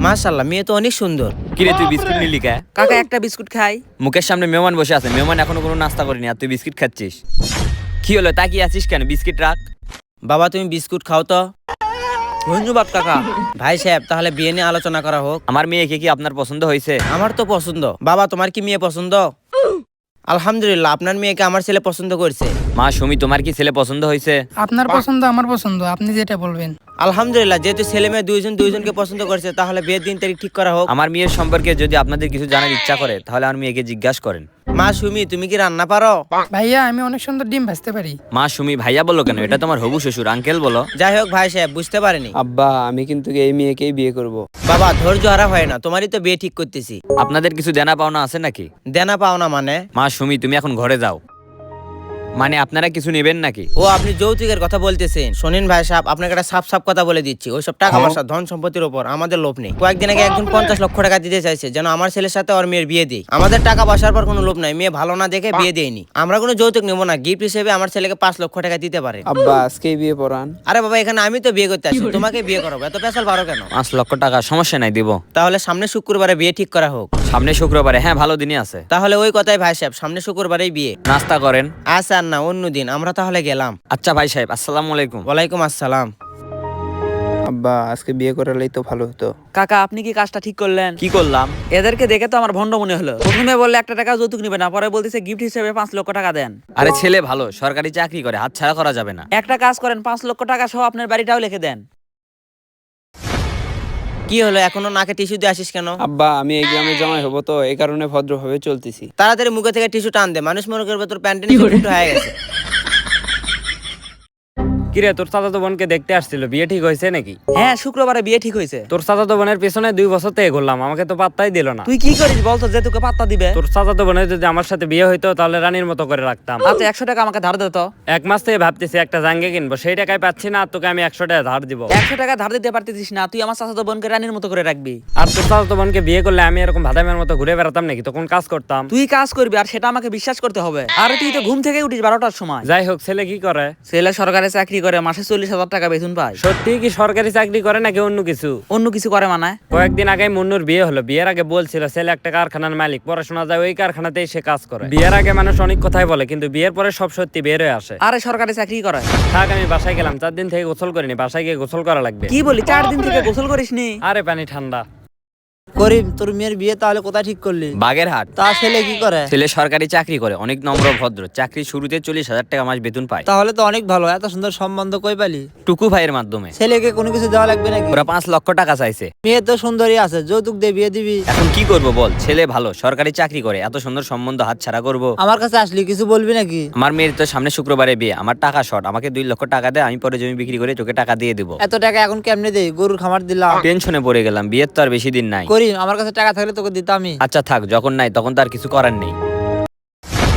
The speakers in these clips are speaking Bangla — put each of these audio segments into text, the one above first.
মাশাআল্লাহ, মেয়ে তো অনেক সুন্দর। কিরে তুই বিস্কুট নিলি কে? কাকা একটা বিস্কুট খাই। মুখের সামনে মেহমান বসে আছে, মেহমান এখনো কোনো নাস্তা করেনি আর তুই বিস্কিট খাচ্ছিস। কি হলো, তাকিয়ে আছিস কেন? বিস্কিট রাখ। বাবা তুমি বিস্কুট খাও তো। ধন্যবাদ কাকা। ভাই সাহেব, তাহলে বিয়ে নিয়ে আলোচনা করা হোক। আমার মেয়েকে কি আপনার পছন্দ হয়েছে? আমার তো পছন্দ। বাবা তোমার কি মেয়ে পছন্দ? আলহামদুলিল্লাহ, আপনার মেয়েকে আমার ছেলে পছন্দ করছে। মা সুমি, তোমার কি ছেলে পছন্দ হয়েছে? আপনার পছন্দ আমার পছন্দ, আপনি যেটা বলবেন। আলহামদুলিল্লাহ, যেহেতু ছেলে মেয়ে দুইজনকে পছন্দ করছে, তাহলে বিয়ের দিন তারিখ ঠিক করা হোক। আমার মেয়ের সম্পর্কে যদি আপনাদের কিছু জানার ইচ্ছা করে তাহলে আমার মেয়েকে জিজ্ঞাসা করেন। মা সুমি, তুমি কি রান্না পারো? ভাইয়া আমি অনেক সুন্দর ডিম ভাজতে পারি। মা সুমি ভাইয়া বলো কেন? এটা তোমার হবু শ্বশুর, আঙ্কেল বলো। যাই হোক ভাই সাহেব, বুঝতে পারিনি। আব্বা আমি কিন্তু এই মেয়েকেই বিয়ে করব। বাবা ধৈর্য হারা হয় না, তোমারই তো বিয়ে ঠিক করতেছি। আপনাদের কিছু দেনা পাওনা আছে নাকি? দেনা পাও না মানে? মা সুমি তুমি এখন ঘরে যাও। মানে আপনারা কিছু নেবেন নাকি? ও আপনি যৌতুকের কথা বলতেছেন? শোনেন ভাই সাহেব, আপনাকে একটা সাফ কথা বলে দিচ্ছি, ওইসব টাকা পয়সা ধন সম্পত্তির উপর আমাদের লোভ নেই। কয়েকদিন আগে একজন 50 লক্ষ টাকা দিতে চাইছে যেন আমার ছেলের সাথে ওর মেয়ের বিয়ে দিই। আমাদের টাকা পয়সার পর কোনো লোভ নাই, মেয়ে ভালো না দেখে বিয়ে দেয়নি। আমরা কোনো যৌতুক নেবো না, গিফট হিসেবে আমার ছেলেকে 5 লক্ষ টাকা দিতে পারে। আব্বা আজকেই বিয়ে পড়ান। আরে বাবা, এখানে আমি তো বিয়ে করতে আসি, তোমাকে বিয়ে করাবো, এত পেশাল পারো কেন? 5 লক্ষ টাকা সমস্যা নাই, দিব। তাহলে সামনে শুক্রবারে বিয়ে ঠিক করা হোক। সামনে শুক্রবারে? হ্যাঁ ভালো দিনই আছে। তাহলে ওই কথাই ভাই সাহেব, সামনে শুক্রবারেই বিয়ে। নাস্তা করেন। আচ্ছা না, অন্য দিন আমরা তাহলে গেলাম। আচ্ছা ভাই সাহেব, আসসালামু আলাইকুম। ওয়ালাইকুম আসসালাম। আব্বা আজকে বিয়ে করালেই তো ভালো হতো। কাকা আপনি কি কাজটা ঠিক করলেন? কি করলাম? এদেরকে দেখে তো আমার ভন্ড মনে হলো। প্রথমে বললে 1 টাকা যৌতুক নিবে না, পরে বলতেছে গিফট হিসেবে 5 লক্ষ টাকা দেন। আরে ছেলে ভালো, সরকারি চাকরি করে, হাত ছাড়া করা যাবে না। একটা কাজ করেন, 5 লক্ষ টাকা সহ আপনার বাড়িটাও লিখে দেন। কি হলো, এখনো নাকে টিস্যু দিয়ে আসিস কেন? আব্বা আমি এই গ্রামে জামাই হব তো এই কারণে ভদ্রভাবে চলতেছি। তাড়াতাড়ি মুখে থেকে টিস্যু টান দে, মানুষ মনে করবে তোর প্যান্টের নিচে ফুটো হয়ে গেছে। কিরে তোর চাচাতো বোনকে দেখতে আসছিল, বিয়ে ঠিক হয়েছে নাকি? হ্যাঁ শুক্রবারে বিয়ে ঠিক হয়েছে। তোর চাচাতো বোনের পেছনে 2 বছর থেকে ঘুরলাম, আমাকে তো পাত্তাই দিল না। তুই কি করিস বলতো যে তোকে পাত্তা দিবে? তোর চাচাতো বোনের যদি আমার সাথে বিয়ে হইতো তাহলে রানীর মতো করে রাখতাম। আচ্ছা 100 টাকা আমাকে ধার দে তো। 1 মাস থেকে ভাবতেছি একটা জাঙ্গে কিনবো, সেই টাকায় পাচ্ছি না, আর তোকে আমি 100 টাকা ধার দিব। 100 টাকা ধার দিতে পারতেছিস না, তুই আমার চাচাতো বোনকে রানীর মতো করে রাখবি। আর তোর চাচাতো বোনকে বিয়ে করলে আমি এরকম ভাদামের মতো ঘুরে বেড়াতাম নাকি? তখন কাজ করতাম। তুই কাজ করবি আর সেটা আমাকে বিশ্বাস করতে হবে। আর তুই তো ঘুম থেকে উঠিস 12টার সময়। যাই হোক, ছেলে কি করে? ছেলে সরকারি চাকরি করে, মাসে 40,000 টাকা বেতন পায়। সত্যি কি সরকারি চাকরি করে নাকি অন্য কিছু? অন্য কিছু করে মানে? কয়েকদিন আগে মুন্নুর বিয়ে হলো, বিয়ের আগে বলছিল ছেলে একটা কারখানার মালিক, পড়াশোনা যায় ওই কারখানাতেই সে কাজ করে। বিয়ের আগে মানুষ অনেক কথাই বলে, কিন্তু বিয়ের পরে সব সত্যি বের হয়ে আসে। আরে সরকারি চাকরি করে। থাক, আমি বাসায় গেলাম, 4 দিন থেকে গোসল করিনি, বাসায় গিয়ে গোসল করা লাগবে। কি বলি, 4 দিন থেকে গোসল করিসনি? আরে পানি ঠান্ডা। করিম, তোর মেয়ের বিয়ে তাহলে কোথায় ঠিক করলি? বাগেরহাট। তা ছেলে কি করে? ছেলে সরকারি চাকরি করে, অনেক নম্র ভদ্র, চাকরি শুরুতে 40,000 টাকা মাস বেতন পায়। তাহলে তো অনেক ভালো, এত সুন্দর সম্বন্ধ কই পালি? টুকু ভাইয়ের মাধ্যমে। ছেলেকে কোনো কিছু দেওয়া লাগবে নাকি? ওরা 5 লক্ষ টাকা চাইছে। মেয়ে তো সুন্দরী আছে, যৌতুক দিয়ে বিয়ে দিবি? এখন কি করব বল, ছেলে ভালো, সরকারি চাকরি করে, এত সুন্দর সম্বন্ধ হাত ছাড়া করব? আমার কাছে আসলি কিছু বলবি নাকি? আমার মেয়ের তো সামনে শুক্রবারে বিয়ে, আমার টাকা শর্ট, আমাকে 2 লক্ষ টাকা দে, আমি পরে জমি বিক্রি করে তোকে টাকা দিয়ে দেবো। এত টাকা এখন কেমনে দেই? গরুর খামার দিলাম। টেনশনে পড়ে গেলাম, বিয়ের তো আর বেশি দিন নাই। করিম, আমার কাছে টাকা থাকলে তোকে দিতামই। আচ্ছা থাক, যখন নাই তখন তো আর কিছু করার নেই।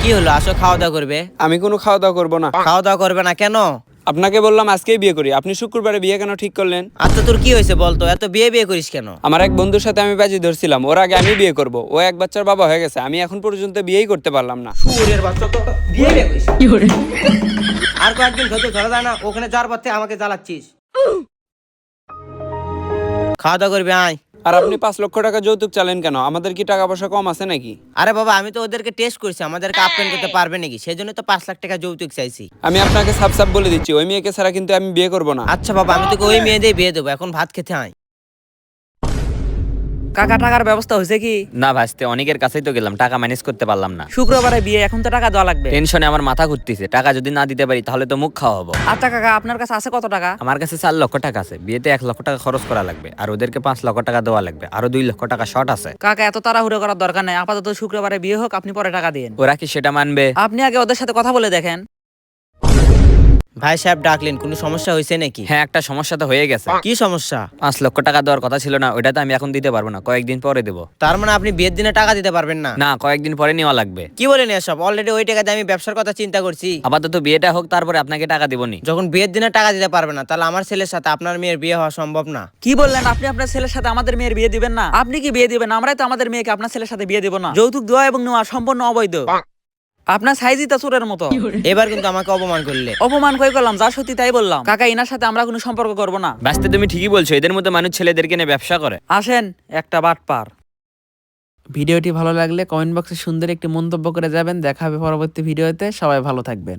কি হলো, আসো খাওয়া দাওয়া করবে? আমি কোনো খাওয়া দাওয়া করবো না। খাওয়া দাওয়া করবে না কেন? আপনাকে বললাম আজকেই বিয়ে করি, আপনি শুক্রবারে বিয়ে কেন ঠিক করলেন? আচ্ছা তোর কি হয়েছে বলতো, এত বিয়ে করিস কেন? আমার এক বন্ধুর সাথে আমি বাজি ধরছিলাম, ওর আগে আমি বিয়ে করব। ও এক বাচ্চার বাবা হয়ে গেছে, আমি এখন পর্যন্ত বিয়েই করতে পারলাম না। শুয়োরের বাচ্চা তো বিয়ে করিস। আর কয়েকদিন ধরে ধরা যায় না, ওখানে যাওয়ার পথে আমাকে জ্বালাচ্ছিস। খাওয়া দাওয়া করবি আয়। আর আপনি 5 লক্ষ টাকা যৌতুক চালেন কেন? আমাদের কি টাকা পয়সা কম আছে নাকি? আরে বাবা, আমি তো ওদেরকে টেস্ট করছি, আমাদেরকে আপ্যায়ন করতে পারবে নাকি, সেই জন্য তো 5 লাখ টাকা যৌতুক চাইছি। আমি আপনাকে সাফ সাফ বলে দিচ্ছি, ওই মেয়েকে ছাড়া কিন্তু আমি বিয়ে করব না। আচ্ছা বাবা, আমি তোকে ওই মেয়ে দিয়ে বিয়ে দেবো, এখন ভাত খেতে আয়। কাকা টাকার ব্যবস্থা হয়েছে কি? না ভাসতে, অনেকের কাছেই তো গেলাম, টাকা ম্যানেজ করতে পারলাম না। শুক্রবারে বিয়ে, এখন তো টাকা দেওয়া লাগবে। টেনশনে আমার মাথা ঘুরতেছে, টাকা যদি না দিতে পারি তাহলে তো মুখ খাওয়া হবো। আচ্ছা কাকা, আপনার কাছে আছে কত টাকা? আমার কাছে 4 লক্ষ টাকা আছে, বিয়েতে 1 লক্ষ টাকা খরচ করা লাগবে, আর ওদেরকে 5 লক্ষ টাকা দেওয়া লাগবে, আরো 2 লক্ষ টাকা শর্ট আছে। কাকা এত তাড়াহুড়ো করার দরকার নাই, আপাতত শুক্রবারে বিয়ে হোক, আপনি পরে টাকা দিন। ওরা কি সেটা মানবে? আপনি আগে ওদের সাথে কথা বলে দেখেন। ভাই সাহেব ডাকলেন, কোনো সমস্যা হয়েছে নাকি? হ্যাঁ একটা সমস্যা তো হয়ে গেছে। কি সমস্যা? 5 লক্ষ টাকা দেওয়ার কথা ছিল না, ওইটা তো আমি এখন দিতে পারবো না, কয়েকদিন পরে দেবো। তার মানে আপনি বিয়ের দিনে টাকা দিতে পারবেন না? না, কয়েকদিন পরে নেওয়া লাগবে। কি বলেন এসব? অলরেডি ওই টাকা দিয়ে আমি ব্যবসার কথা চিন্তা করছি। আপাতত বিয়েটা হোক, তারপরে আপনাকে টাকা দিবনি। যখন বিয়ের দিনে টাকা দিতে পারবে না, তাহলে আমার ছেলের সাথে আপনার মেয়ের বিয়ে হওয়া সম্ভব না। কি বললেন আপনি? আপনার ছেলের সাথে আমাদের মেয়ের বিয়ে দিবেন না? আপনি কি বিয়ে দিবেন? আমরাই তো আমাদের মেয়েকে আপনার ছেলের সাথে বিয়ে দিব না। যৌতুক দেওয়া এবং নেওয়া সম্পূর্ণ অবৈধ। আপনার সাইজই তা চোরের মতো। এবার কিন্তু আমাকে অপমান করলে। অপমান কই করলাম, যা সত্যি তাই বললাম। কাকা এনার সাথে আমরা কোনো সম্পর্ক করব না। বাস্তে তুমি ঠিকই বলছো, এদের মতো মানুষ ছেলেদেরকে নিয়ে ব্যবসা করে। আসেন একটা বাটপার। ভিডিওটি ভালো লাগলে কমেন্ট বক্সে সুন্দর একটি মন্তব্য করে যাবেন। দেখা হবে পরবর্তী ভিডিওতে, সবাই ভালো থাকবেন।